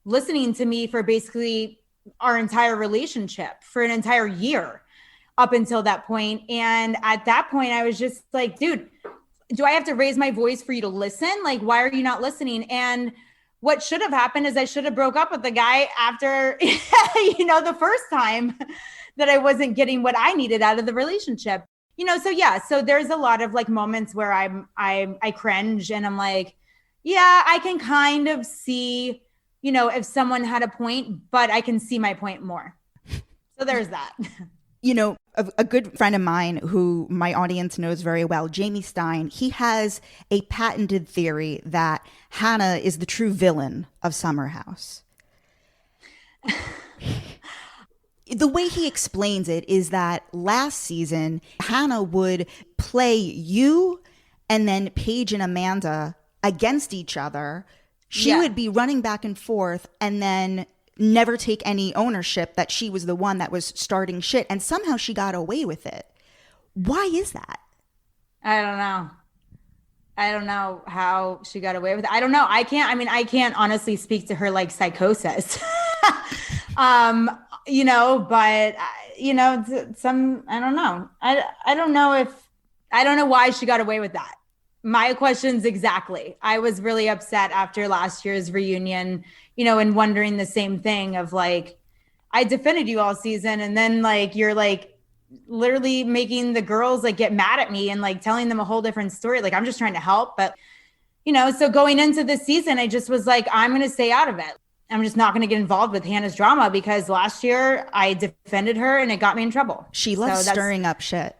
listening to me for basically our entire relationship for an entire year up until that point. And at that point, I was just like, dude, do I have to raise my voice for you to listen? Like, why are you not listening? And what should have happened is I should have broke up with the guy after, the first time that I wasn't getting what I needed out of the relationship. So there's a lot of like moments where I cringe and I'm like, yeah, I can kind of see, if someone had a point, but I can see my point more. So there's that. A good friend of mine who my audience knows very well, Jamie Stein, he has a patented theory that Hannah is the true villain of Summer House. The way he explains it is that last season, Hannah would play you and then Paige and Amanda against each other. She would be running back and forth and then never take any ownership that she was the one that was starting shit. And somehow she got away with it. Why is that? I don't know how she got away with it. I don't know. I can't honestly speak to her like psychosis. But I don't know. I don't know why she got away with that. My questions exactly. I was really upset after last year's reunion, and wondering the same thing of like, I defended you all season. And then like, you're like literally making the girls like get mad at me and like telling them a whole different story. Like, I'm just trying to help. But, so going into this season, I just was like, I'm going to stay out of it. I'm just not going to get involved with Hannah's drama because last year I defended her and it got me in trouble. She loves stirring up shit.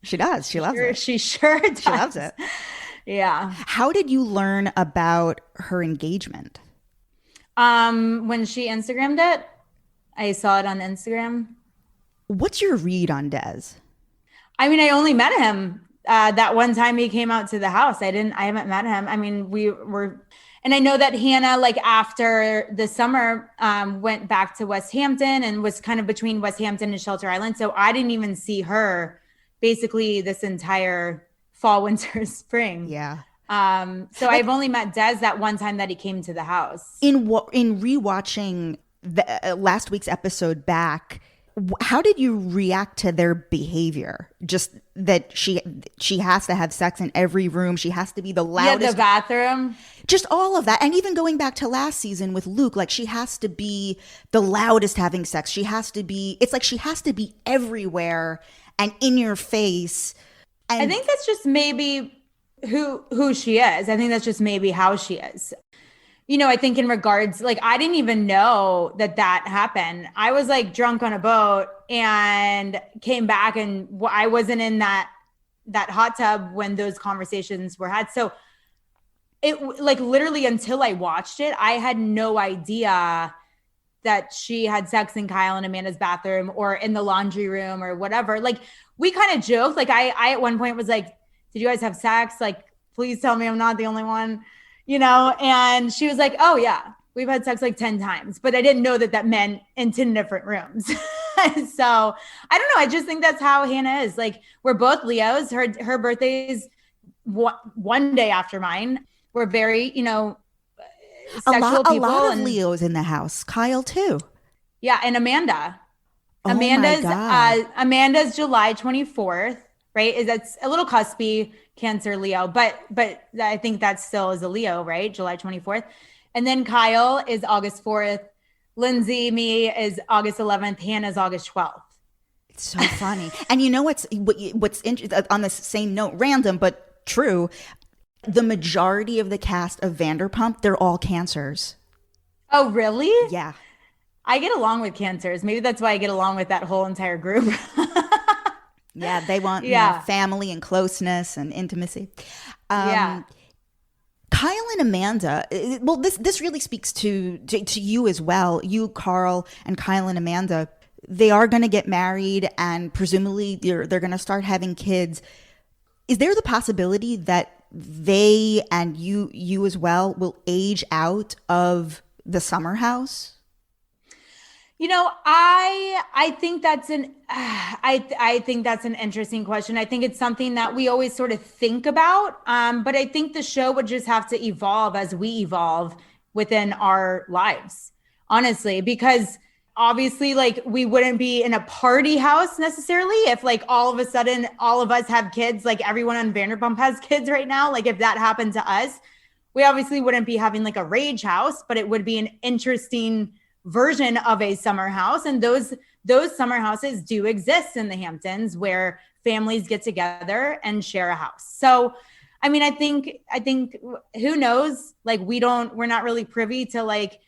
She does. She loves it. She sure does. She loves it. Yeah. How did you learn about her engagement? When she Instagrammed it, I saw it on Instagram. What's your read on Des? I mean, I only met him that one time he came out to the house. I haven't met him. I mean, and I know that Hannah, like after the summer, went back to West Hampton and was kind of between West Hampton and Shelter Island. So I didn't even see her basically this entire fall, winter, spring. Yeah. So I've only met Des that one time that he came to the house. In rewatching last week's episode back, how did you react to their behavior? Just that she has to have sex in every room. She has to be the loudest. Yeah, the bathroom. Just all of that. And even going back to last season with Luke, like she has to be the loudest having sex. She has to be everywhere and in your face. And I think that's just maybe who she is. I think that's just maybe how she is. You know, I think in regards, like, I didn't even know that happened. I was like drunk on a boat and came back, and I wasn't in that hot tub when those conversations were had. So it, like, literally until I watched it, I had no idea that she had sex in Kyle and Amanda's bathroom or in the laundry room or whatever. Like, we kind of joked. Like, I at one point was like, did you guys have sex? Like, please tell me I'm not the only one. You know, and she was like, oh yeah, we've had sex like 10 times, but I didn't know that meant in 10 different rooms. So I don't know. I just think that's how Hannah is. Like, we're both Leos. Her birthday's one day after mine. We're very, you know, sexual people. A lot of Leos in the house. Kyle too. Yeah. And Amanda. Oh my God. Amanda's July 24th. Right? That's a little cuspy, Cancer, Leo, but I think that still is a Leo, right? July 24th. And then Kyle is August 4th. Lindsay, me, is August 11th. Hannah's August 12th. It's so funny. And you know what's interesting, on this same note, random but true, the majority of the cast of Vanderpump, they're all Cancers. Oh, really? Yeah. I get along with Cancers. Maybe that's why I get along with that whole entire group. Yeah, they want you know, family and closeness and intimacy. Kyle and Amanda, well, this really speaks to you as well. You, Carl, and Kyle and Amanda, they are going to get married, and presumably they're going to start having kids. Is there the possibility that they and you as well will age out of the summer house? You know, I think that's I think that's an interesting question. I think it's something that we always sort of think about. But I think the show would just have to evolve as we evolve within our lives, honestly, because obviously, like, we wouldn't be in a party house necessarily if, like, all of a sudden all of us have kids, like everyone on Vanderpump has kids right now. Like, if that happened to us, we obviously wouldn't be having like a rage house, but it would be an interesting version of a summer house. And those summer houses do exist in the Hamptons, where families get together and share a house. So, I mean, I think who knows, like, we're not really privy to like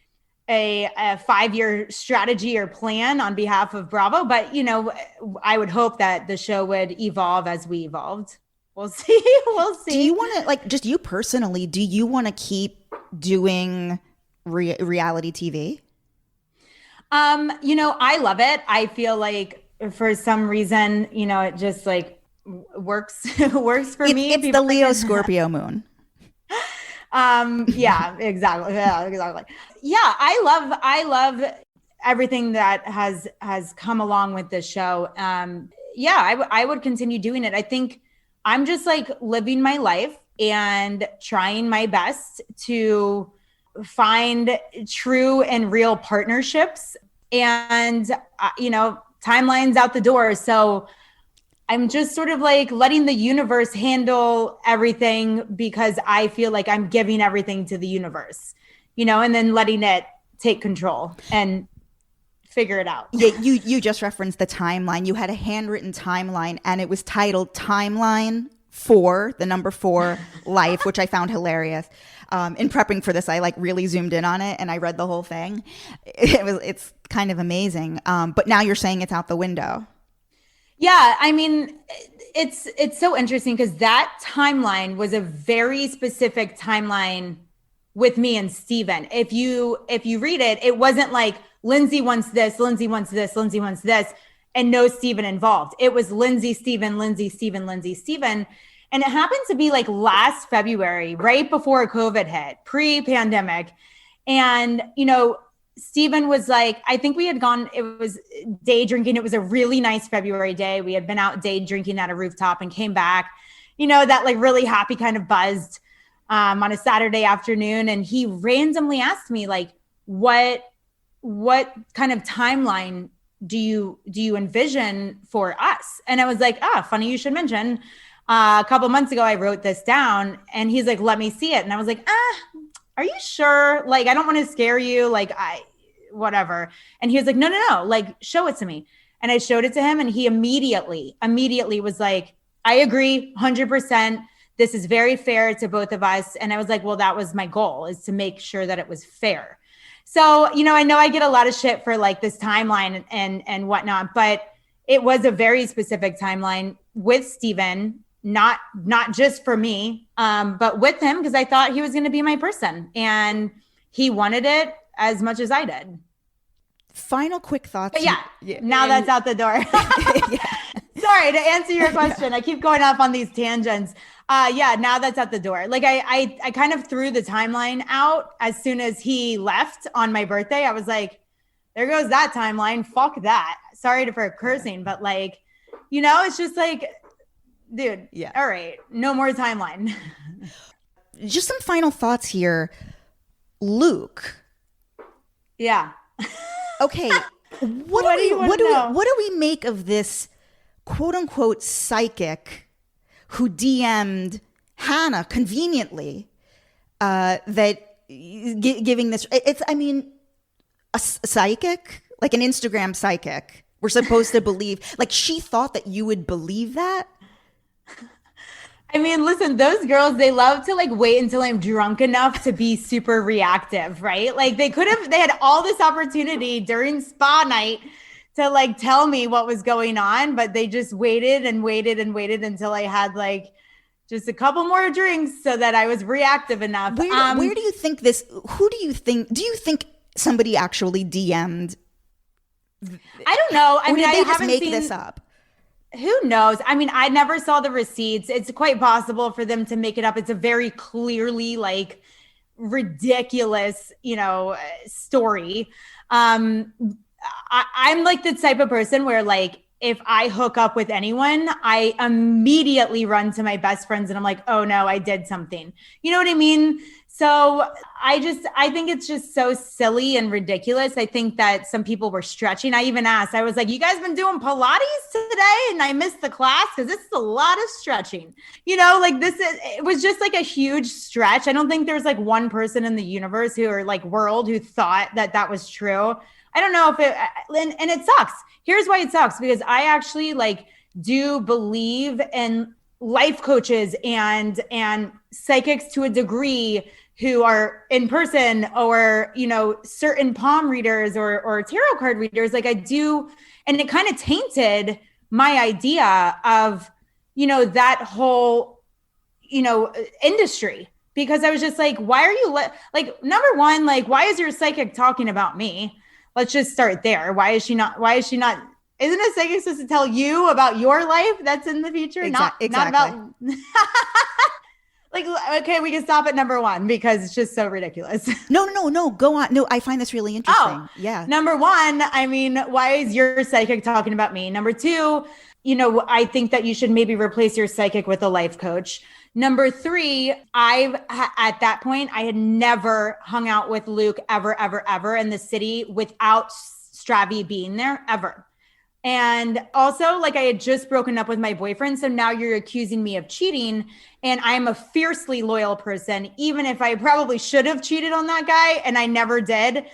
a 5-year strategy or plan on behalf of Bravo, but you know, I would hope that the show would evolve as we evolved. We'll see. We'll see. Do you want to, like, just you personally, do you want to keep doing reality TV? You know, I love it. I feel like for some reason, you know, it just like works for me. It's the Leo Scorpio Moon. Yeah, exactly. Yeah, exactly. Yeah, I love everything that has come along with this show. Yeah, I would continue doing it. I think I'm just like living my life and trying my best to find true and real partnerships, and you know, timelines out the door. So I'm just sort of like letting the universe handle everything, because I feel like I'm giving everything to the universe, you know, and then letting it take control and figure it out. Yeah, you just referenced the timeline. You had a handwritten timeline, and it was titled Timeline 4, the number 4, Life, which I found hilarious. In prepping for this, I like really zoomed in on it and I read the whole thing. It's kind of amazing. But now you're saying it's out the window. Yeah, I mean, it's so interesting because that timeline was a very specific timeline with me and Steven. If you read it, it wasn't like Lindsay wants this, Lindsay wants this, Lindsay wants this, and no Steven involved. It was Lindsay, Steven, Lindsay, Steven, Lindsay, Steven. And it happened to be like last February, right before COVID hit, pre-pandemic. And, you know, Steven was like, I think we had gone, it was day drinking. It was a really nice February day. We had been out day drinking at a rooftop and came back, you know, that like really happy kind of buzzed on a Saturday afternoon. And he randomly asked me like, what what kind of timeline do you envision for us? And I was like, funny you should mention. A couple months ago, I wrote this down, and he's like, let me see it. And I was like, are you sure? Like, I don't want to scare you. Like, whatever. And he was like, no, like, show it to me. And I showed it to him, and he immediately was like, I agree 100%. This is very fair to both of us. And I was like, well, that was my goal, is to make sure that it was fair. So, I know I get a lot of shit for like this timeline and whatnot, but it was a very specific timeline with Steven, not just for me, but with him, because I thought he was going to be my person, and he wanted it as much as I did. Final quick thoughts. But now that's out the door. Sorry, to answer your question, I keep going off on these tangents. Now that's out the door. Like I kind of threw the timeline out as soon as he left on my birthday. I was like, there goes that timeline. Fuck that. Sorry for cursing, but like, it's just like, dude, all right, no more timeline. Just some final thoughts here. Luke. Yeah. Okay. What do we make of this quote unquote psychic who DM'd Hannah conveniently, giving this, a psychic, like an Instagram psychic. We're supposed to believe, like she thought that you would believe that. I mean, listen, those girls, they love to like wait until I'm drunk enough to be super reactive, right? Like they had all this opportunity during spa night to like tell me what was going on, but they just waited until I had like just a couple more drinks so that I was reactive enough. Where do you think do you think somebody actually DM'd? I don't know. I mean, did they I just haven't make seen this up? Who knows? I mean, I never saw the receipts. It's quite possible for them to make it up. It's a very clearly like ridiculous, story. I'm like the type of person where like, if I hook up with anyone, I immediately run to my best friends and I'm like, oh no, I did something. You know what I mean? So I think it's just so silly and ridiculous. I think that some people were stretching. I even asked, I was like, you guys been doing Pilates today? And I missed the class because this is a lot of stretching. It was just like a huge stretch. I don't think there's like one person in the universe world who thought that was true. I don't know if and it sucks. Here's why it sucks, because I actually do believe in life coaches and psychics to a degree who are in person, or, certain palm readers or tarot card readers. Like I do. And it kind of tainted my idea of, that whole, industry, because I was just like, why are you number one, why is your psychic talking about me? Let's just start there. Why is she not, isn't a psychic supposed to tell you about your life that's in the future? Exactly. Not about okay, we can stop at number one because it's just so ridiculous. No, go on. No, I find this really interesting. Oh, yeah. Number one, I mean, why is your psychic talking about me? Number two, I think that you should maybe replace your psychic with a life coach. Number three, at that point, I had never hung out with Luke ever in the city without Stravi being there, ever. And also, I had just broken up with my boyfriend. So now you're accusing me of cheating. And I'm a fiercely loyal person, even if I probably should have cheated on that guy and I never did.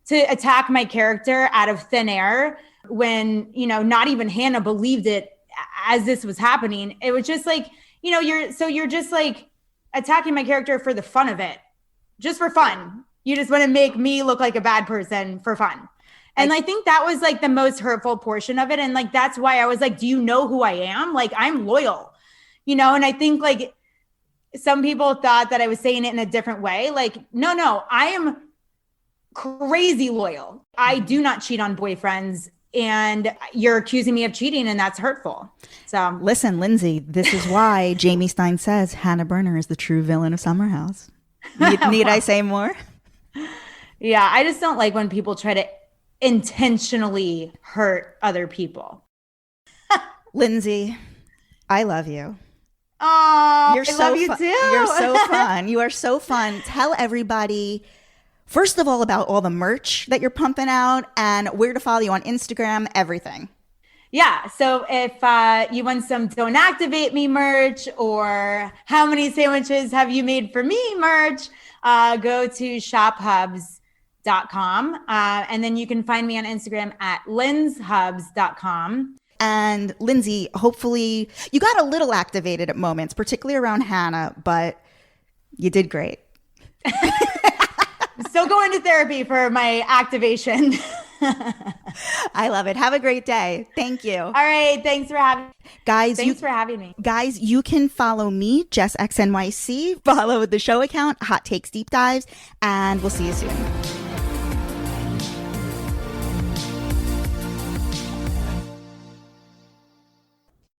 To attack my character out of thin air when, not even Hannah believed it as this was happening. It was just you're just attacking my character for the fun of it, just for fun. You just want to make me look like a bad person for fun. And I think that was the most hurtful portion of it. And that's why I was like, do you know who I am? I'm loyal, and I think some people thought that I was saying it in a different way. No, I am crazy loyal. I do not cheat on boyfriends, and you're accusing me of cheating, and that's hurtful. So listen, Lindsay, this is why Jamie Stein says Hannah Berner is the true villain of Summer House. Need I say more? Yeah, I just don't like when people try to intentionally hurt other people. Lindsay, I love you. Oh, I love you too. You're so fun. You are so fun. Tell everybody First of all, about all the merch that you're pumping out and where to follow you on Instagram, everything. Yeah. So if you want some Don't Activate Me merch or how many sandwiches have you made for me merch, go to shophubs.com. And then you can find me on Instagram at lindshubs.com. And Lindsay, hopefully you got a little activated at moments, particularly around Hannah, but you did great. Still going to therapy for my activation. I love it. Have a great day. Thank you. All right. Thanks for having me. Thanks for having me. Guys, you can follow me, Jess XNYC. Follow the show account, Hot Takes Deep Dives, and we'll see you soon.